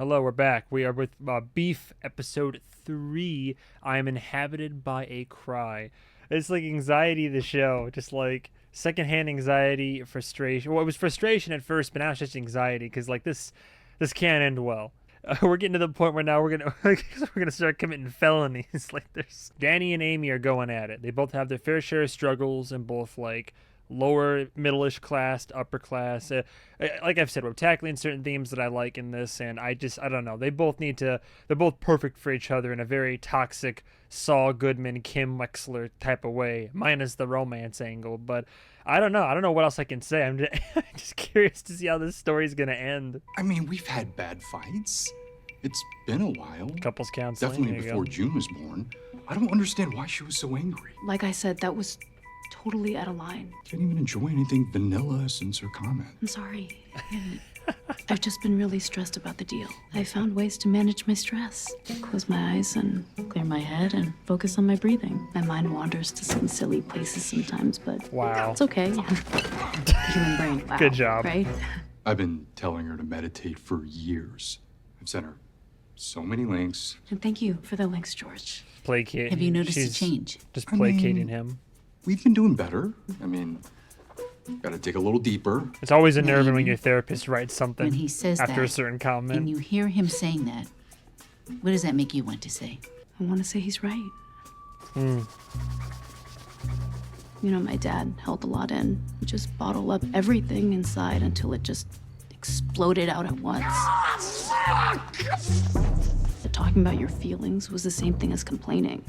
Hello, we're back. We are with Beef episode 3. I am inhabited by a cry. It's like anxiety of the show, just like secondhand anxiety, frustration. Well, it was frustration at first, but now it's just anxiety because like this can't end well. We're getting to the point where now we're gonna start committing felonies. Like there's Danny and Amy are going at it. They both have their fair share of struggles and both like lower middle-ish class to upper class. Like I've said, we're tackling certain themes that I like in this, and I don't know. They're both perfect for each other in a very toxic Saul Goodman, Kim Wexler type of way, minus the romance angle. But I don't know what else I can say. I'm just curious to see how this story's gonna end. I mean, we've had bad fights. It's been a while. Couples counseling. Definitely before June was born. I don't understand why she was so angry. Like I said, that was totally out of line. Can't even enjoy anything vanilla since her comment. I'm sorry. I've just been really stressed about the deal. I found ways to manage my stress. Close my eyes and clear my head and focus on my breathing. My mind wanders to some silly places sometimes, but wow, it's okay. Human brain. Wow. Good job. Right? I've been telling her to meditate for years. I've sent her so many links. And thank you for the links, George. Placating. Have you noticed She's a change? Just placating him. We've been doing better. I mean, gotta dig a little deeper. It's always unnerving when your therapist writes something When he says after a that, certain comment. and you hear him saying that, what does that make you want to say? I want to say he's right. Mm. You know, my dad held a lot in. He just bottled up everything inside until it just exploded out at once. Talking about your feelings was the same thing as complaining.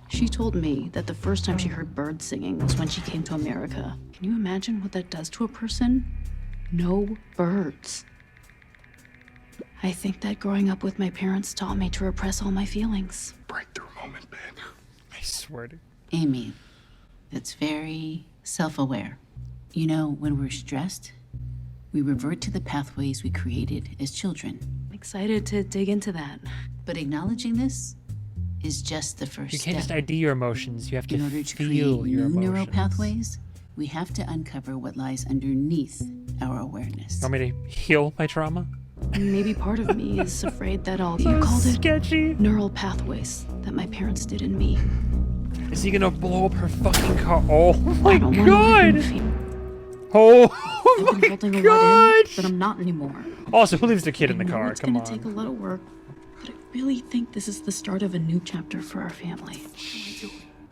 She told me that the first time she heard birds singing was when she came to America. Can you imagine what that does to a person? No birds. I think that growing up with my parents taught me to repress all my feelings. Breakthrough moment, babe. I swear to Amy, that's very self-aware. You know, when we're stressed, we revert to the pathways we created as children. I'm excited to dig into that. But acknowledging this is just the first You can't step. just ID your emotions. You have to In order to create feel your new neural emotions. pathways, we have to uncover what lies underneath our awareness. You want me to heal my trauma? And maybe part of me is afraid that you called it Sketchy. neural pathways that my parents did in me. Is he gonna blow up her fucking car? Oh my I don't want god! to feel. Oh I've been my holding a lot in, god! but I'm not anymore. Also, who leaves their kid in I the know car? it's Come gonna on. take a lot of work, but I really think this is the start of a new chapter for our family.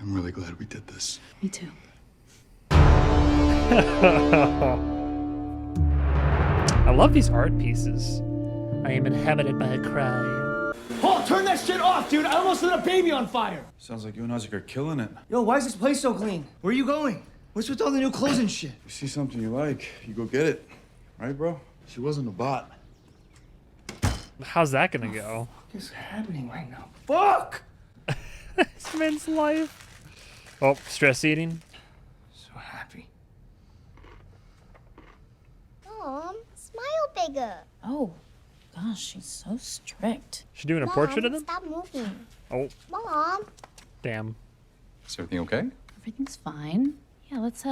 I'm really glad we did this. Me too. I love these art pieces. I am inhabited by a cry. Paul, turn that shit off, dude! I almost lit a baby on fire! Sounds like you and Isaac are killing it. Yo, why is this place so clean? Where are you going? What's with all the new clothes and shit? You see something you like, you go get it. Right, bro? She wasn't a bot. How's that gonna go? What is happening right now? Fuck! This man's life. Oh, stress eating. So happy. Mom, smile bigger. Oh, gosh, she's so strict. She doing a portrait of Mom, them? stop moving. Oh, Mom. damn. Is everything okay? Everything's fine. Yeah, let's,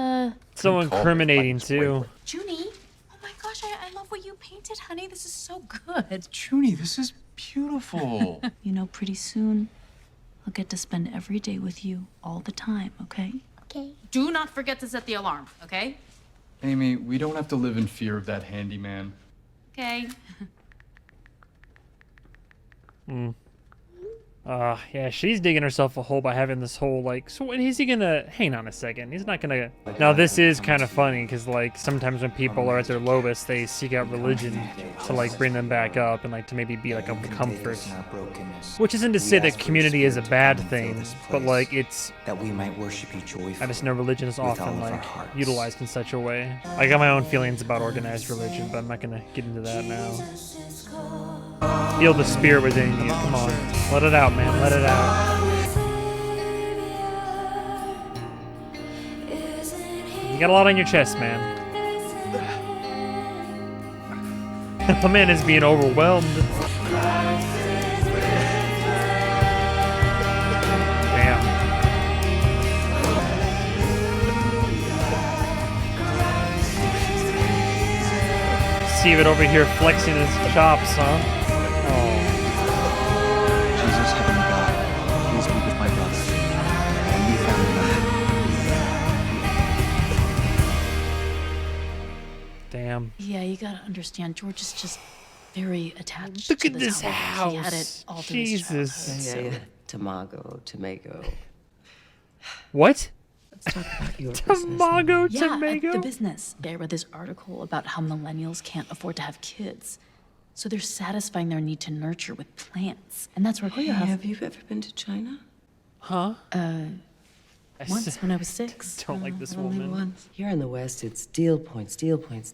So incriminating too. Junie! Oh my gosh, I love what you painted, honey. This is so good. Junie, this is beautiful. You know, pretty soon, I'll get to spend every day with you all the time, okay? Okay. Do not forget to set the alarm, okay? Amy, we don't have to live in fear of that handyman. Okay. Yeah, she's digging herself a hole by having this whole, like, so when is he gonna, hang on a second, he's not gonna, now this is kind of funny, because, like, sometimes when people are at their lowest, they seek out religion to, like, bring them back up, and, like, to maybe be, like, a comfort. Which isn't to say that community is a bad thing, but, like, it's, that we might worship you joyfully. I just know religion is with all often, of our like, hearts. utilized in such a way. I got my own feelings about organized religion, but I'm not gonna get into that now. Feel the spirit within you, come on. Let it out, man, let it out. You got a lot on your chest, man. The man is being overwhelmed. Damn. Steve over here flexing his chops, huh? Jesus, Heavenly God, please be with my brother. And you, family member. Damn. Yeah, you gotta understand, George is just very attached Look to at this holiday. He had it house. all through his childhood. Jesus. Yeah. Tomago. What? Let's talk about your business. Tamago Yeah, tomago? the business. I read this article about how millennials can't afford to have kids. So they're satisfying their need to nurture with plants. And that's where Goya has... Have you ever been to China? Huh? Once, when I was 6. Don't like this Only woman. once. Here in the West, it's deal points,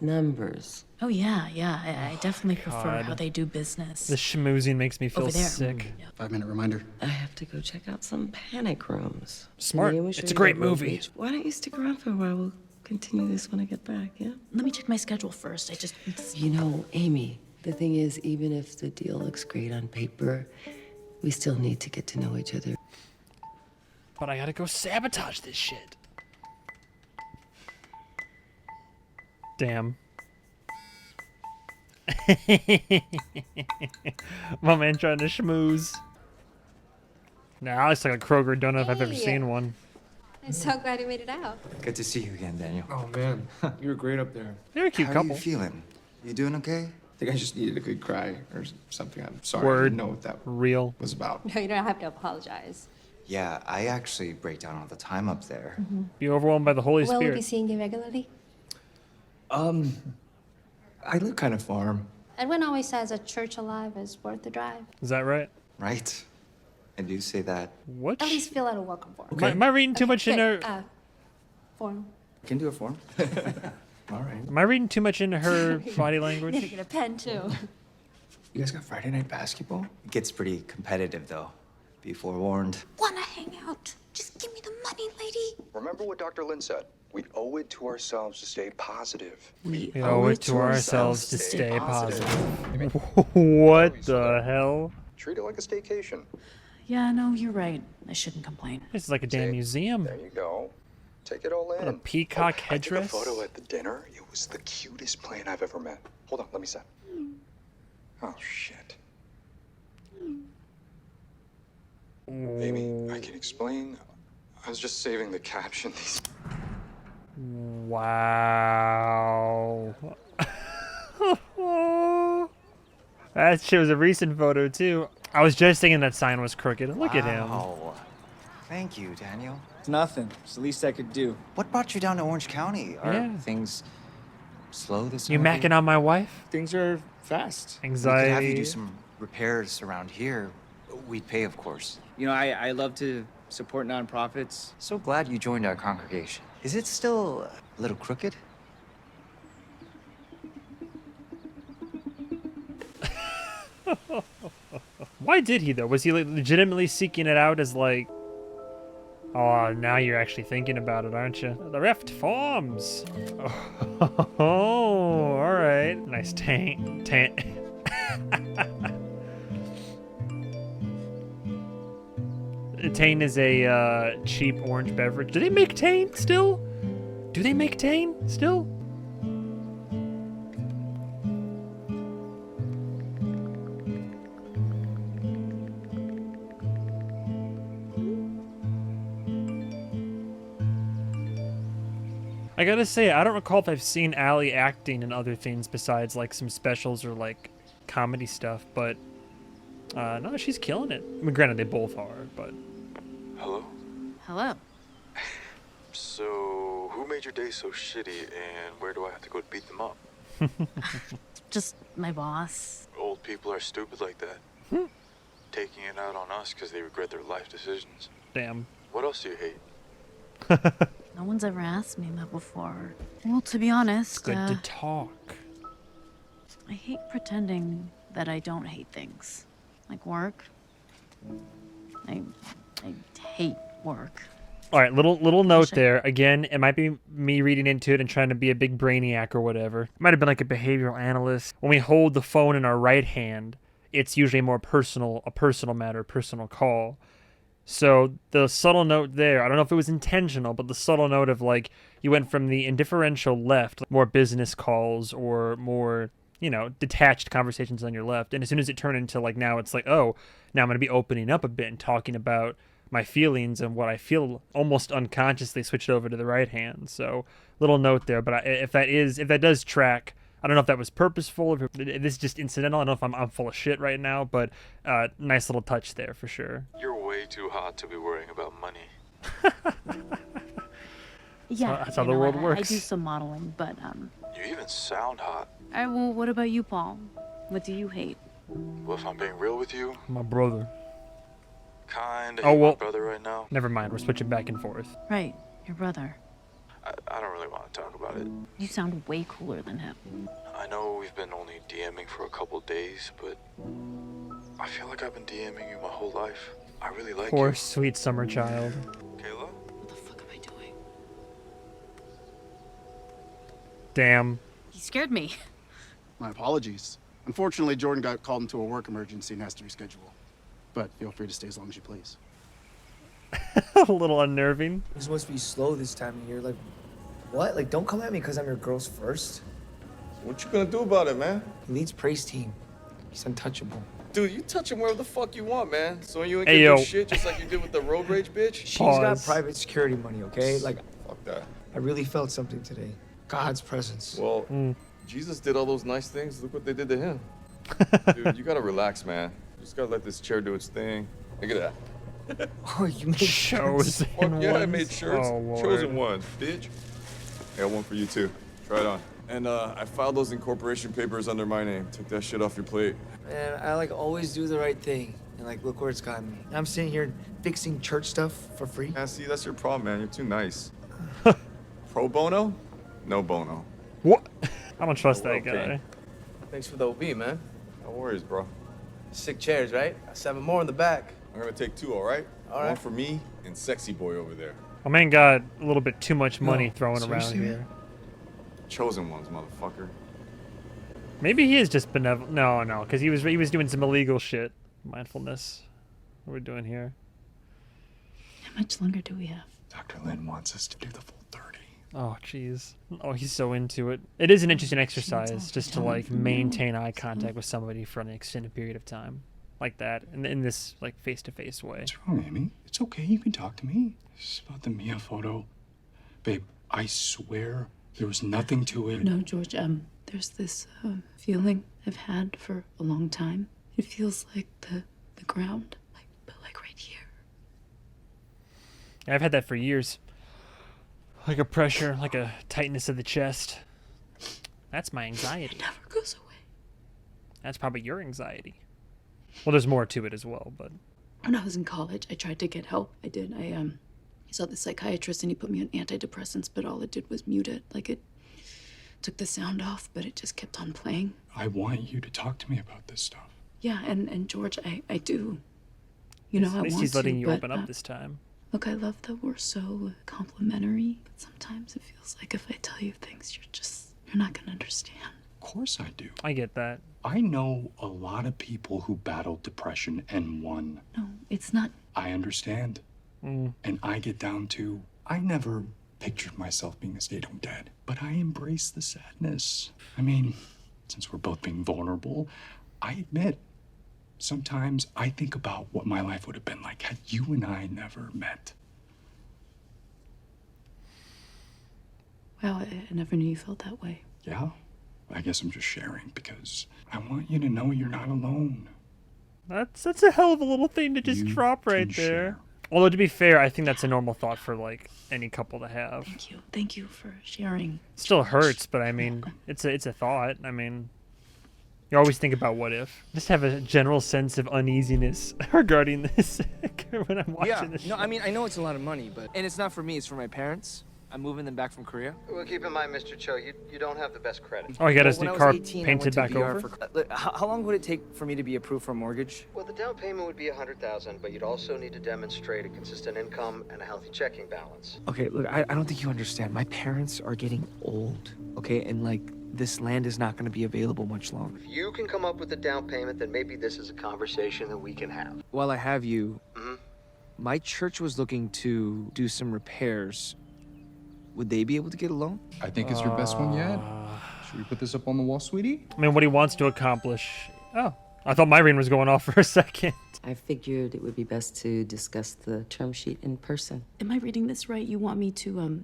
numbers. Oh, yeah. I definitely prefer God. how they do business. The schmoozing makes me feel Over there. sick. 5-minute reminder. I have to go check out some panic rooms. Smart. Maybe we should It's a go great to Road movie. Beach. Why don't you stick around for a while? We'll continue this when I get back, yeah? Let me check my schedule first. You know, Amy, the thing is, even if the deal looks great on paper, we still need to get to know each other. But I gotta go sabotage this shit. Damn. My man trying to schmooze. Nah, it's like a Kroger donut if I've ever Hey. seen one. I'm so glad you made it out. Good to see you again, Daniel. Oh, man. You were great up there. They're a cute How couple. are you feeling? You doing okay? I think I just needed a good cry or something. I'm sorry. I Word. didn't know what that Real. was about. No, you don't have to apologize. Yeah, I actually break down all the time up there. Be overwhelmed by the Holy Will we Spirit. be seeing you regularly? I live kind of far. Edwin always says a church alive is worth the drive. Is that right? Right? I do say that. What? At least fill out a welcome form. Am I reading too much into Good, her? form. You can do a form. All right. Am I reading too much into her body Need to language? get a pen too. You guys got Friday night basketball? It gets pretty competitive, though. Be forewarned. Wanna hang out? Just give me the money, lady. Remember what Dr. Lin said. We owe it to ourselves to stay positive. We owe it to ourselves to stay positive. What the hell? Treat it like a staycation. Yeah, no, you're right. I shouldn't complain. This is like a damn museum. There you go. Take it all in. What a peacock I took headdress. a photo at the dinner. It was the cutest plant I've ever met. Hold on, let me set. Oh, shit. Amy, I can explain. I was just saving the caption. Wow. That shit was a recent photo too. I was just thinking that sign was crooked. Look at him. Wow. Thank you, Daniel. It's nothing. It's the least I could do. What brought you down to Orange County? Are Yeah. things slow this You summer? macking on my wife? Things are fast. We could have you Anxiety. do some repairs around here. We'd pay, of course. You know, I love to support nonprofits. So glad you joined our congregation. Is it still a little crooked? Why did he though? Was he like legitimately seeking it out as like? Oh, now you're actually thinking about it, aren't you? The rift forms. Oh, all right. Nice taint. Taint is a cheap orange beverage. Do they make Taint still? Do they make Taint still? I gotta say, I don't recall if I've seen Allie acting in other things besides like some specials or like comedy stuff, but no, she's killing it. I mean, granted, they both are, but Hello? Hello. So, who made your day so shitty, and where do I have to go to beat them up? Just my boss. Old people are stupid like that. Taking it out on us because they regret their life decisions. damn. What else do you hate? No one's ever asked me that before. Well, to be honest, Good to talk. I hate pretending that I don't hate things. Like work. I hate work. All right, little note Shit. there. Again, it might be me reading into it and trying to be a big brainiac or whatever. It might have been like a behavioral analyst. When we hold the phone in our right hand, it's usually more personal, a personal matter, a personal call. So the subtle note there, I don't know if it was intentional, but the subtle note of like you went from the indifferential left, more business calls or more you know, detached conversations on your left. And as soon as it turned into like, now it's like, oh, now I'm going to be opening up a bit and talking about my feelings and what I feel, almost unconsciously switched over to the right hand. So little note there, but if that does track, I don't know if that was purposeful, if this is just incidental. I don't know if I'm full of shit right now, but nice little touch there for sure. You're way too hot to be worrying about money. Yeah, that's how you the know, world I works. do some modeling, but You even sound hot. all right, well, what about you, Paul? What do you hate? Well, if I'm being real with you, My brother. kinda Oh, hate well. my brother right now. Never mind, we're switching back and forth. Right, your brother. I don't really want to talk about it. You sound way cooler than him. I know we've been only DMing for a couple days, but I feel like I've been DMing you my whole life. I really like Poor you. sweet summer child. Kayla? What the fuck am I doing? Damn. He scared me. My apologies. Unfortunately, Jordan got called into a work emergency and has to reschedule. But feel free to stay as long as you please. A little unnerving. You're supposed to be slow this time of year. Like, what? Like, don't come at me because I'm your girl's first. What you gonna do about it, man? He leads praise team. He's untouchable. Dude, you touch him wherever the fuck you want, man. So you ain't Hey, give yo. no shit just like you did with the road rage bitch? She's Pause. got private security money, okay? Like, Fuck that. I really felt something today. God's presence. Well, Jesus did all those nice things. Look what they did to him. Dude, you gotta relax, man. You just gotta let this chair do its thing. Look at that. Oh, you made Chosen Fuck yeah, I ones. made shirts. Oh, Lord. Chosen ones, bitch. I got one for you too. Try it on. And I filed those incorporation papers under my name. Take that shit off your plate. Man, I like always do the right thing. And like, look where it's gotten me. I'm sitting here fixing church stuff for free. Yeah, see, that's your problem, man. You're too nice. Pro bono? No bono. What? I don't trust Oh, that okay. guy. Thanks for the OB, man. No worries, bro. Sick chairs, right? 7 more in the back. I'm gonna take 2, all right? All One right. for me and sexy boy over there. My man got a little bit too much money No, thrown around seriously, here. man? Chosen ones, motherfucker. Maybe he is just benevolent. No, because he was doing some illegal shit. Mindfulness. What are we doing here? How much longer do we have? Dr. Lin wants us to do the full 30. Oh, jeez. Oh, he's so into it. It is an interesting exercise just to like maintain eye contact with somebody for an extended period of time, like that, in this like face-to-face way. What's wrong, Amy? It's okay. You can talk to me. It's about the Mia photo. Babe, I swear there was nothing to it. No, George, there's this feeling I've had for a long time. It feels like the ground, but right here. I've had that for years. Like a pressure, like a tightness of the chest. That's my anxiety. It never goes away. That's probably your anxiety. Well, there's more to it as well, but When I was in college, I tried to get help. I did. I saw the psychiatrist and he put me on antidepressants, but all it did was mute it. Like it took the sound off, but it just kept on playing. I want you to talk to me about this stuff. Yeah, and George, I do. You know, I at least want he's letting to, you but, open up this time. Look, I love that we're so complimentary, but sometimes it feels like if I tell you things, you're not gonna understand. Of course I do. I get that. I know a lot of people who battled depression and won. No, it's not. I understand. And I get down to, I never pictured myself being a stay-at-home dad, but I embrace the sadness. I mean, since we're both being vulnerable, I admit, sometimes I think about what my life would have been like had you and I never met. Wow, I never knew you felt that way. Yeah? I guess I'm just sharing because I want you to know you're not alone. That's a hell of a little thing to just You drop right can there. share. Although to be fair, I think that's a normal thought for like any couple to have. Thank you. Thank you for sharing. Still hurts, but I mean, it's a thought. I mean, you always think about what if. Just have a general sense of uneasiness regarding this when I'm watching this. No, show. I mean, I know it's a lot of money, but... And it's not for me, it's for my parents. I'm moving them back from Korea. Well, keep in mind, Mr. Cho, you don't have the best credit. Oh, he got his When new I was car 18, I painted went to back VR over. how long would it take for me to be approved for a mortgage? Well, the down payment would be $100,000, but you'd also need to demonstrate a consistent income and a healthy checking balance. Okay, look, I don't think you understand. My parents are getting old, okay? And, like, this land is not going to be available much longer. If you can come up with a down payment, then maybe this is a conversation that we can have. While I have you, Mm-hmm. my church was looking to do some repairs. Would they be able to get a loan? I think it's your best one yet. Should we put this up on the wall, sweetie? I mean, what he wants to accomplish. Oh, I thought my ring was going off for a second. I figured it would be best to discuss the term sheet in person. Am I reading this right? You want me to,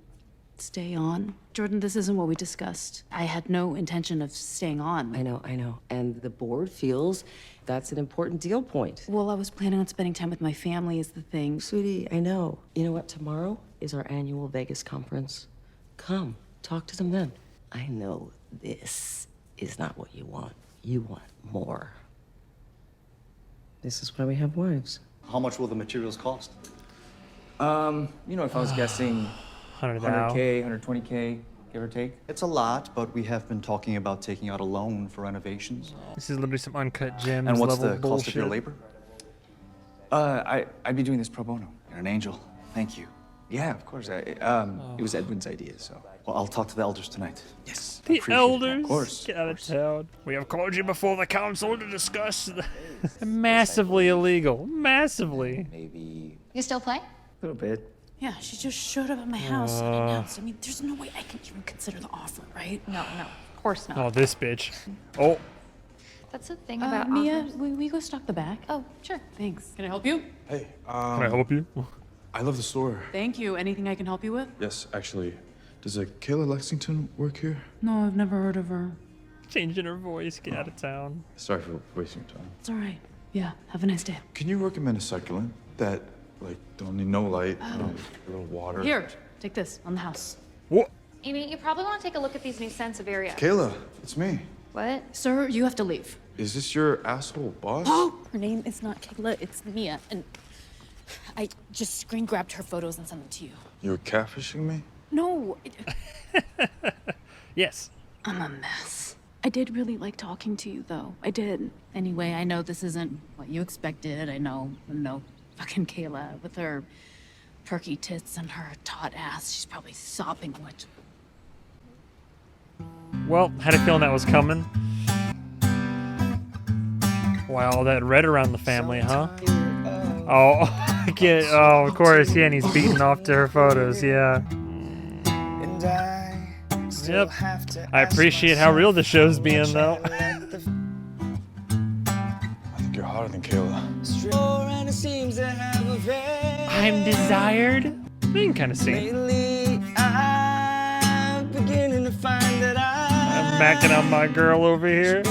stay on? Jordan, this isn't what we discussed. I had no intention of staying on. I know. And the board feels that's an important deal point. Well, I was planning on spending time with my family is the thing. Sweetie, I know. You know what? Tomorrow is our annual Vegas conference. Come, talk to them then. I know this is not what you want. You want more. This is why we have wives. How much will the materials cost? If I was guessing 100K, 120K, give or take. It's a lot, but we have been talking about taking out a loan for renovations. This is literally some uncut gems. And what's level the cost of your bullshit. labor? I'd be doing this pro bono. You're an angel. Thank you. Yeah, of course. It was Edwin's idea, so. Well, I'll talk to the elders tonight. Yes. The Appreciate it. elders. Of course. Get out of town. We have called you before the council to discuss the massively illegal. Massively. Maybe You still play? a little bit. Yeah, she just showed up at my house unannounced. I mean, there's no way I can even consider the offer, right? No, of course not. Oh, this bitch. Oh. That's the thing about Mia, offers. we go stock the back. Oh, sure. Thanks. Can I help you? Hey, Can I help you? I love the store. Thank you. Anything I can help you with? Yes, actually. Does a Kayla Lexington work here? No, I've never heard of her. Changing her voice. Get out of town. Sorry for wasting your time. It's all right. Yeah, have a nice day. Can you recommend a succulent that, like, don't need no light, a little water? Here, take this on the house. What? Amy, you probably want to take a look at these new Sansevieria. Kayla, it's me. What? Sir, you have to leave. Is this your asshole boss? Oh! Her name is not Kayla, it's Mia, and I just screen grabbed her photos and sent them to you. You're catfishing me? No, Yes. I'm a mess. I did really like talking to you, though. I did. Anyway, I know this isn't what you expected. I know fucking Kayla with her perky tits and her taut ass. She's probably sopping wet. Well, had a feeling that was coming. Why all that red around the family, huh? Oh, oh, of course, yeah, and he's beating off to her photos, yeah. Yep. I appreciate how real the show's being, though. I think you're hotter than Kayla. I'm desired? You can kind of sing. I'm macking on my girl over here.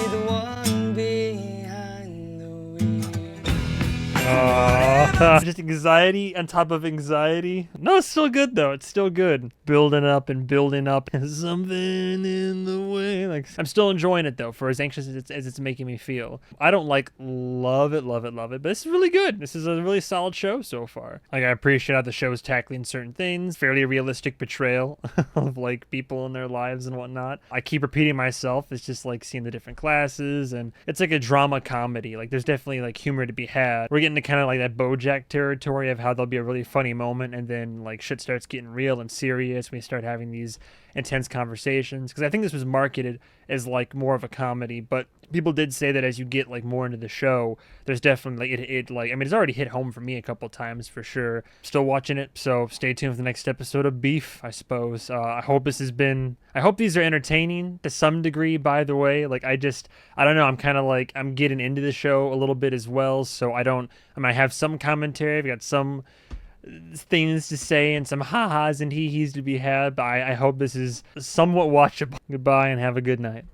Just anxiety on top of anxiety. No, it's still good though. It's still good. Building up and building up. Something in the way. Like, I'm still enjoying it though, for as anxious as it's making me feel. I don't love it, but this is really good. This is a really solid show so far. Like, I appreciate how the show is tackling certain things. Fairly realistic portrayal of like people in their lives and whatnot. I keep repeating myself. It's just like seeing the different classes, and it's like a drama comedy. Like, there's definitely like humor to be had. We're getting to kind of like that BoJack territory of how there'll be a really funny moment and then like shit starts getting real and serious. We start having these intense conversations, because I think this was marketed as like more of a comedy, but people did say that as you get like more into the show, there's definitely like it like, I mean, it's already hit home for me a couple times for sure. Still watching it, so stay tuned for the next episode of Beef, I suppose. I hope these are entertaining to some degree, by the way. Like, I don't know, I'm kind of like, I'm getting into the show a little bit as well, so I might have some commentary, I've got some things to say and some ha-has and hee-hees to be had, but I hope this is somewhat watchable. Goodbye and have a good night.